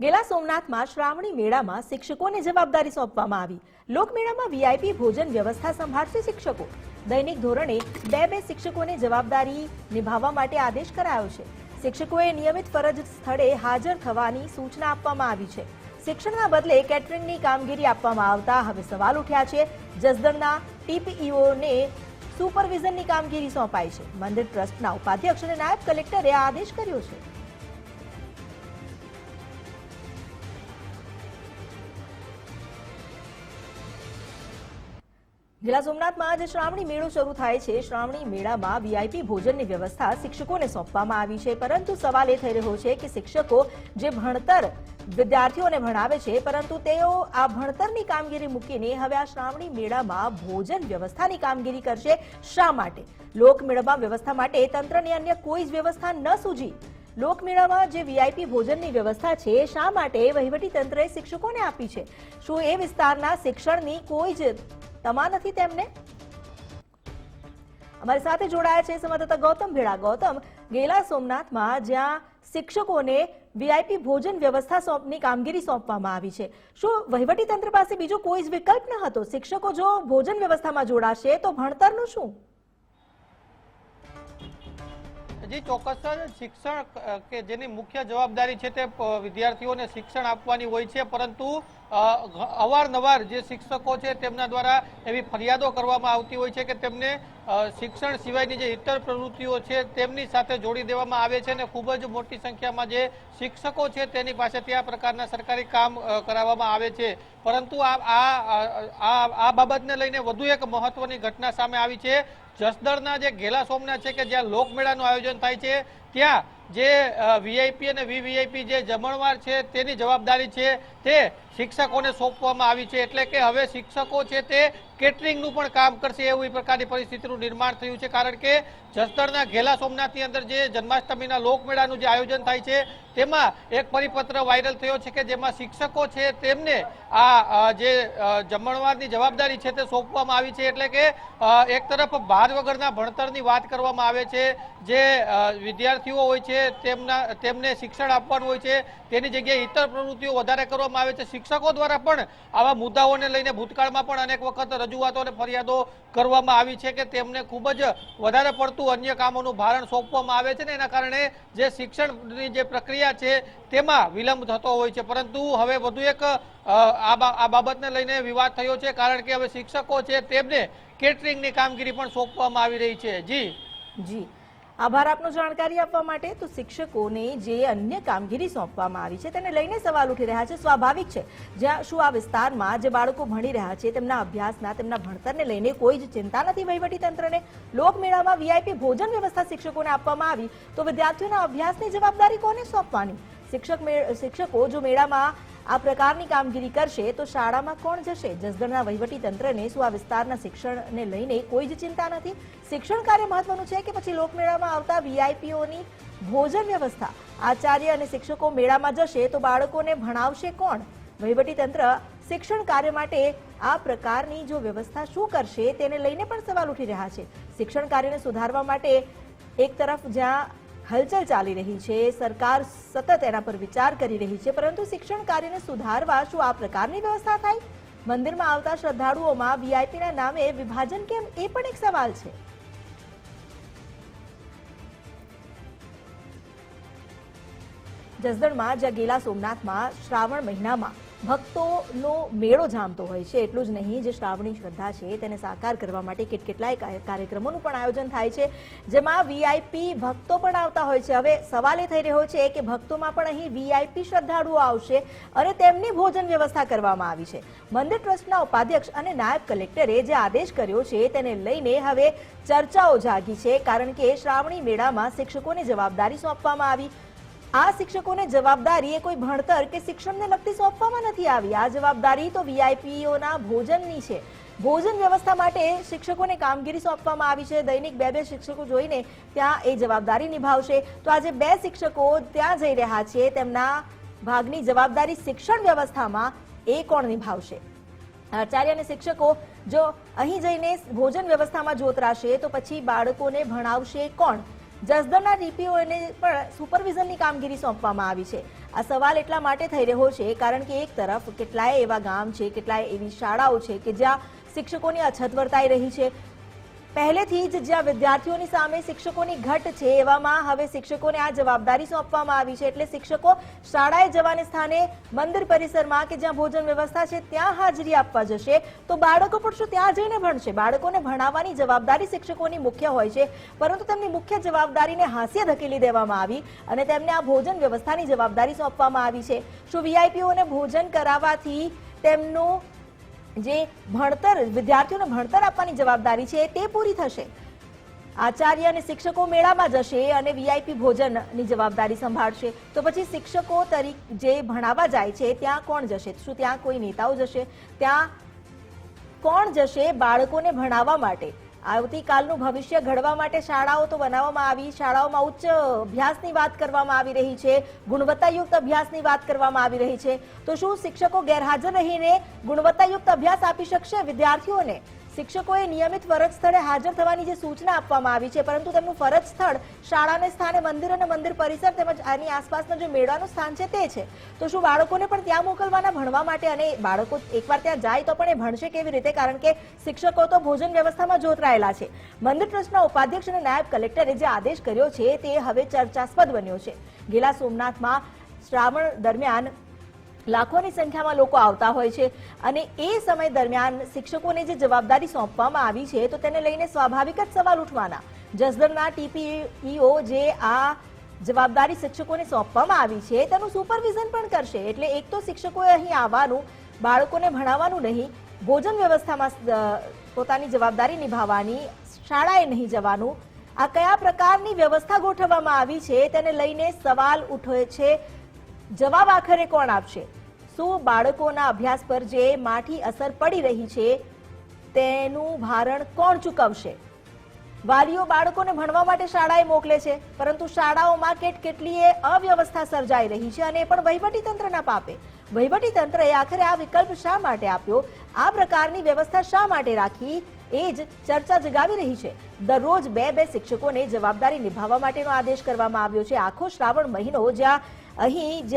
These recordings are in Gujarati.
ગેલા સોમનાથમાં શ્રાવણી મેળામાં શિક્ષકોને જવાબદારી સોંપવામાં આવી। લોકમેળામાં વીઆઈપી ભોજન વ્યવસ્થા સંભાળશે શિક્ષકો। દૈનિક ધોરણે બે શિક્ષકોને જવાબદારી નિભાવવા માટે આદેશ કરાયો છે। શિક્ષકોએ નિયમિત ફરજ સ્થળે હાજર થવાની સૂચના આપવામાં આવી છે। શિક્ષણના બદલે કેટરિંગની કામગીરી આપવામાં આવતા હવે સવાલ ઉઠ્યા છે। જસદણના ટીપીઈઓને સુપરવિઝનની કામગીરી સોંપાઈ છે। મંદિર ટ્રસ્ટના ઉપાધ્યક્ષ અને નાયબ કલેક્ટરે આ આદેશ કર્યો છે। ગેલા સોમનાથમાં આજે શ્રાવણી મેળો શરૂ થાય છે। શ્રાવણી મેળામાં વીઆઈપી ભોજનની વ્યવસ્થા શિક્ષકોને સોંપવામાં આવી છે, પરંતુ સવાલ એ થઈ રહ્યો છે કે શિક્ષકો જે ભણતર વિદ્યાર્થીઓને ભણાવે છે, પરંતુ તેઓ આ ભણતરની કામગીરી મૂકીને હવે આ શ્રાવણી મેળામાં ભોજન વ્યવસ્થાની કામગીરી કરશે। શા માટે? લોકમેળામાં વ્યવસ્થા માટે તંત્રની અન્ય કોઈ જ વ્યવસ્થા ન સૂજી। લોકમેળામાં જે વીઆઈપી ભોજનની વ્યવસ્થા છે, શા માટે વહીવટી તંત્રએ શિક્ષકોને આપી છે? શું એ વિસ્તારના શિક્ષણની કોઈ જ તમા નથી તેમને? અમારી સાથે જોડાયા છે સંવાદદાતા ગૌતમ ભેડા। ગૌતમ, ગેલા સોમનાથમાં જ્યાં શિક્ષકોને વીઆઈપી ભોજન વ્યવસ્થાની કામગીરી સોંપવામાં આવી છે, શું વહીવટી તંત્ર પાસે બીજો કોઈ જ વિકલ્પ ન હતો? શિક્ષકો જો ભોજન વ્યવસ્થામાં જોડાશે તો ભણતરનું શું? जी ચોક્કસ શિક્ષણ કે જેની મુખ્ય જવાબદારી છે તે વિદ્યાર્થીઓને શિક્ષણ આપવાની હોય છે, પરંતુ અવારનવાર જે શિક્ષકો છે તેમના દ્વારા એવી ફરિયાદો કરવામાં આવતી હોય છે કે તેમને શિક્ષણ સિવાયની જે ઇતર પ્રવૃત્તિઓ છે તેમની સાથે જોડી દેવામાં આવે છે અને ખૂબ જ મોટી સંખ્યામાં જે શિક્ષકો છે તેની પાસેથી આ પ્રકારના સરકારી કામ કરાવવામાં આવે છે। પરંતુ આ બાબતને લઈને વધુ એક મહત્વની ઘટના સામે આવી છે। જસદણના જે ગેલા સોમનાથ છે કે જ્યાં લોકમેળાનું આયોજન થાય છે, ત્યાં જે વીઆઈપી અને વીવીઆઈપી જે જમણવાર છે તેની જવાબદારી છે તે શિક્ષકોને સોંપવામાં આવી છે। એટલે કે હવે શિક્ષકો છે તે કેટરિંગનું પણ કામ કરશે એવી પ્રકારની પરિસ્થિતિનું નિર્માણ થયું છે। કારણ કે જસદણના ગેલા સોમનાથની અંદર જે જન્માષ્ટમીના લોકમેળાનું જે આયોજન થાય છે તેમાં એક પરિપત્ર વાયરલ થયો છે કે જેમાં શિક્ષકો છે તેમને આ જે જમણવારની જવાબદારી છે તે સોંપવામાં આવી છે। એટલે કે એક તરફ ભાર વગરના ભણતરની વાત કરવામાં આવે છે, જે વિદ્યાર્થીઓ હોય છે તેમને શિક્ષણ આપવાનું હોય છે તેની જગ્યાએ ઇતર પ્રવૃત્તિઓ વધારે કરવામાં આવે છે। શિક્ષકો દ્વારા પણ આવા મુદ્દાઓને લઈને ભૂતકાળમાં પણ અનેક વખત રજૂઆતો અને ફરિયાદો કરવામાં આવી છે કે તેમને ખૂબ જ વધારે પડતું અન્ય કામોનું ભારણ સોંપવામાં આવે છે ને એના કારણે જે શિક્ષણની જે પ્રક્રિયા છે તેમાં વિલંબ થતો હોય છે। પરંતુ હવે વધુ એક આ બાબતને લઈને વિવાદ થયો છે, કારણ કે હવે શિક્ષકો છે તેમને કેટરિંગની કામગીરી પણ સોંપવામાં આવી રહી છે। જી, આભાર આપનો જાણકારી આપવા માટે। તો શિક્ષકોને જે અન્ય કામગીરી સોંપવામાં આવી છે તેને લઈને સવાલ ઉઠી રહ્યા છે। સ્વાભાવિક છે, જ્યાં શું આ વિસ્તારમાં જે બાળકો ભણી રહ્યા છે તેમના અભ્યાસના તેમના ભણતરને લઈને કોઈ જ ચિંતા નથી વહીવટી તંત્રને। લોકમેળામાં વીઆઈપી ભોજન વ્યવસ્થા શિક્ષકોને આપવામાં આવી તો વિદ્યાર્થીઓના અભ્યાસની જવાબદારી કોને સોંપવાની? શિક્ષકો જો મેળામાં આ પ્રકારની કામગીરી કરશે તો શાળામાં કોણ જશે? જસદણના વહીવટી તંત્રને શું આ વિસ્તારના શિક્ષણને લઈને કોઈ જ ચિંતા નથી? શિક્ષણ કાર્ય મહત્વનું છે કે પછી લોકમેળામાં આવતા વીઆઈપીઓની ભોજન વ્યવસ્થા? આચાર્ય અને શિક્ષકો મેળામાં જશે તો બાળકોને ભણાવશે કોણ? વહીવટી તંત્ર શિક્ષણ કાર્ય માટે આ પ્રકારની જો વ્યવસ્થા શું કરશે તેને લઈને પણ સવાલ ઉઠી રહ્યા છે। શિક્ષણ કાર્યને સુધારવા માટે એક તરફ જ્યાં હલચલ ચાલી રહી છે, સરકાર સતત એના પર વિચાર કરી રહી છે, પરંતુ શિક્ષણ કાર્યને સુધારવા શું આ પ્રકારની વ્યવસ્થા થાય? મંદિરમાં આવતા શ્રદ્ધાળુઓમાં વીઆઈપીના નામે વિભાજન કેમ, એ પણ એક સવાલ છે। જસદણમાં જ્યાં ગેલા સોમનાથમાં શ્રાવણ મહિનામાં ભક્તોનો મેળો જામતો હોય છે, એટલું જ નહીં, જે શ્રાવણી શ્રદ્ધા છે તેને સાકાર કરવા માટે કેટલાય કાર્યક્રમોનું પણ આયોજન થાય છે, જેમાં વીઆઈપી ભક્તો પણ આવતા હોય છે। હવે સવાલ એ થઈ રહ્યો છે કે ભક્તોમાં પણ અહીં વીઆઈપી શ્રદ્ધાળુઓ આવશે અને તેમની ભોજન વ્યવસ્થા કરવામાં આવી છે। મંદિર ટ્રસ્ટના ઉપાધ્યક્ષ અને નાયબ કલેક્ટરે જે આદેશ કર્યો છે તેને લઈને હવે ચર્ચાઓ જાગી છે, કારણ કે શ્રાવણી મેળામાં શિક્ષકોને જવાબદારી સોંપવામાં આવી। આ શિક્ષકોને જવાબદારી એ કોઈ ભણતર કે શિક્ષણને લગતી સોંપવામાં નથી આવી। આ જવાબદારી તો વીઆઈપીઓના ભોજનની છે। ભોજન વ્યવસ્થા માટે શિક્ષકોને કામગીરી સોંપવામાં આવી છે। દૈનિક બે શિક્ષકો જોઈને ત્યાં એ જવાબદારી નિભાવશે। તો આજે બે શિક્ષકો ત્યાં જઈ રહ્યા છે, તેમના ભાગની જવાબદારી શિક્ષણ વ્યવસ્થામાં એ કોણ નિભાવશે? આચાર્ય અને શિક્ષકો જો અહીં જઈને ભોજન વ્યવસ્થામાં જોતરાશે તો પછી બાળકોને ભણાવશે કોણ? જસદણના ડીપીઓને પણ સુપરવિઝનની કામગીરી સોંપવામાં આવી છે. આ સવાલ એટલા માટે થઈ રહ્યો છે કારણ કે એક તરફ કેટલાય એવા ગામ છે, કેટલાય એવી શાળાઓ છે કે જ્યાં શિક્ષકોની અછત વર્તાઈ રહી છે. પહેલેથી જ જ્યાં વિદ્યાર્થીઓની સામે શિક્ષકોની ઘટ છે, એવામાં હવે શિક્ષકોને આ જવાબદારી સોંપવામાં આવી છે. એટલે શિક્ષકો શાળાએ જવાને સ્થાને મંદિર પરિસરમાં કે જ્યાં ભોજન વ્યવસ્થા છે ત્યાં હાજરી આપવા જશે તો બાળકો પણ શું ત્યાં જઈને ભણશે? બાળકોને ભણાવવાની જવાબદારી શિક્ષકોની મુખ્ય હોય છે, પરંતુ તેમની મુખ્ય જવાબદારીને હાંસિએ ધકેલી દેવામાં આવી અને તેમને આ ભોજન વ્યવસ્થાની જવાબદારી સોંપવામાં આવી છે. શું વીઆઈપીઓને ભોજન કરાવવાથી તેમનું જે ભણતર વિદ્યાર્થીઓને ભણતર આપવાની જવાબદારી છે તે પૂરી થશે? આચાર્ય અને શિક્ષકો મેળામાં જશે અને વીઆઈપી ભોજનની જવાબદારી સંભાળશે તો પછી શિક્ષકો તરીકે જે ભણાવવા જાય છે ત્યાં કોણ જશે? શું ત્યાં કોઈ નેતાઓ જશે? ત્યાં કોણ જશે બાળકોને ભણાવવા માટે? આવતીકાલનું ભવિષ્ય ઘડવા માટે શાળાઓ તો બનાવવામાં આવી, શાળાઓમાં ઉચ્ચ અભ્યાસની વાત કરવામાં આવી રહી છે, ગુણવત્તાયુક્ત અભ્યાસની વાત કરવામાં આવી રહી છે. તો શું શિક્ષકો ગેરહાજર રહીને ગુણવત્તાયુક્ત અભ્યાસ આપી શકશે વિદ્યાર્થીઓને? શિક્ષકોએ નિયમિત ફરજ સ્થળે હાજર થવાની જે સૂચના આપવામાં આવી છે, પરંતુ તેમનું ફરજ સ્થળ શાળાને સ્થાને મંદિર અને મંદિર પરિસર તેમજ આની આસપાસનું જે મેળાનું સ્થાન છે તે છે. તો શું બાળકોને પણ ત્યાં મોકલવાના ભણવા માટે? અને બાળકો એકવાર ત્યાં જાય તો પણ એ ભણશે કેવી રીતે? કારણ કે શિક્ષકો તો ભોજન વ્યવસ્થામાં જોતરાયેલા છે. મંદિર ટ્રસ્ટના ઉપાધ્યક્ષ અને નાયબ કલેક્ટરે જે આદેશ કર્યો છે તે હવે ચર્ચાસ્પદ બન્યો છે. ગેલા સોમનાથમાં શ્રાવણ દરમિયાન લાખોની સંખ્યામાં લોકો આવતા હોય છે અને એ સમય દરમિયાન શિક્ષકોને જે જવાબદારી સોંપવામાં આવી છે તો તેને લઈને સ્વાભાવિક જ સવાલ ઉઠવાના. જસદણના ટીપીઈઓ જે આ જવાબદારી શિક્ષકોને સોંપવામાં આવી છે તેનું સુપરવિઝન પણ કરશે. એટલે એક તો શિક્ષકોએ અહીં આવવાનું, બાળકોને ભણાવવાનું નહીં, ભોજન વ્યવસ્થામાં પોતાની જવાબદારી નિભાવવાની, શાળાએ નહીં જવાનું. આ કયા પ્રકારની વ્યવસ્થા ગોઠવવામાં આવી છે તેને લઈને સવાલ ઉઠે છે. જવાબ આખરે કોણ આપશે? શું બાળકોના અભ્યાસ પર જે માઠી અસર પડી રહી છે તેનું ભારણ કોણ ચૂકવશે? વાલીઓ બાળકોને ભણવા માટે શાળાએ મોકલે છે, પરંતુ શાળાઓમાં કેટલીય અવ્યવસ્થા સર્જાઈ રહી છે અને પણ વહીવટીતંત્રના પાપે. વહીવટીતંત્રએ આખરે આ વિકલ્પ શા માટે આપ્યો? આ પ્રકારની વ્યવસ્થા શા માટે રાખી? એ જ ચર્ચા જગાવી રહી છે. દરરોજ બે શિક્ષકોને જવાબદારી નિભાવવા માટેનો આદેશ કરવામાં આવ્યો છે. આખો શ્રાવણ મહિનો જ્યાં અહીં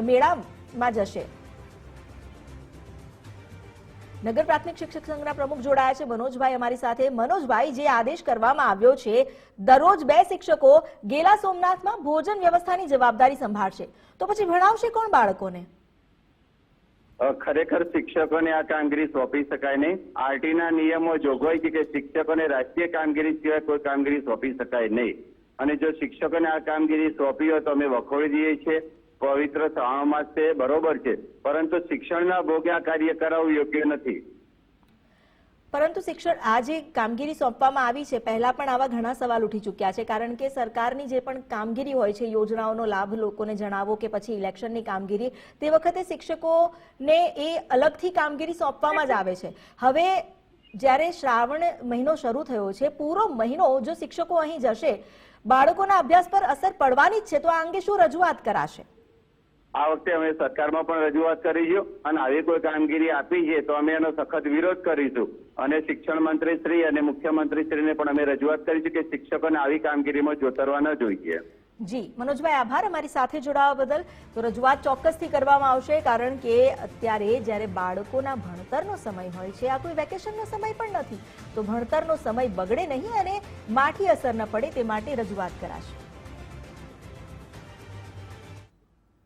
મેળામાં જશે. નગર પ્રાથમિક શિક્ષક સંઘના પ્રમુખ જોડાયા છે મનોજભાઈ અમારી સાથે. મનોજભાઈ, જે આદેશ કરવામાં આવ્યો છે દરરોજ 2 શિક્ષકો ગેલા સોમનાથમાં ભોજન વ્યવસ્થાની જવાબદારી સંભાળશે તો પછી ભણાવશે કોણ બાળકોને? ખરેખર શિક્ષકોને આ કામગીરી સોંપી શકાય નહીં. આરટીના નિયમો જોગવાઈ છે કે શિક્ષકોને રાષ્ટ્રીય કામગીરી સિવાય કોઈ કામગીરી સોંપી શકાય નહીં. અને જો શિક્ષકોને આ કામગીરી સોંપી હોય તો અમે વખોડી દઈએ છીએ. પવિત્ર શ્રાવણ માસ છે, બરોબર છે, પરંતુ શિક્ષણના ભોગે આ કાર્ય કરાવવું યોગ્ય નથી. પરંતુ શિક્ષણ આ જે કામગીરી સોંપવામાં આવી છે પહેલા પણ આવા ઘણા સવાલ ઉઠી ચૂક્યા છે, કારણ કે સરકારની જે પણ કામગીરી હોય છે, યોજનાઓનો લાભ લોકોને જણાવો કે પછી ઇલેક્શનની કામગીરી, તે વખતે શિક્ષકોને એ અલગથી કામગીરી સોંપવામાં જ આવે છે. હવે જ્યારે શ્રાવણ મહિનો શરૂ થયો છે, પૂરો મહિનો જો શિક્ષકો અહીં જશે, બાળકોના અભ્યાસ પર અસર પડવાની જ છે, તો આ અંગે શું રજૂઆત કરાશે? આ વખતે અમે સરકારમાં પણ રજૂઆત કરીશું અને આવી કોઈ કામગીરી આપી છે તો અમે એનો સખત વિરોધ કરીશું અને શિક્ષણ મંત્રી શ્રી અને મુખ્યમંત્રી શ્રીને પણ અમે રજૂઆત કરીશું કે શિક્ષકોને આવી કામગીરીમાં જોતરવા ન જોઈએ. જી મનોજભાઈ, આભાર અમારી સાથે જોડાવા બદલ. તો રજૂઆત ચોક્કસથી કરવામાં આવશે, કારણ કે અત્યારે જ્યારે બાળકોના ભણતરનો સમય હોય છે, આ કોઈ વેકેશનનો સમય પણ નથી, તો ભણતરનો સમય બગડે નહીં અને માઠી અસર ન પડે તે માટે રજૂઆત કરાશે.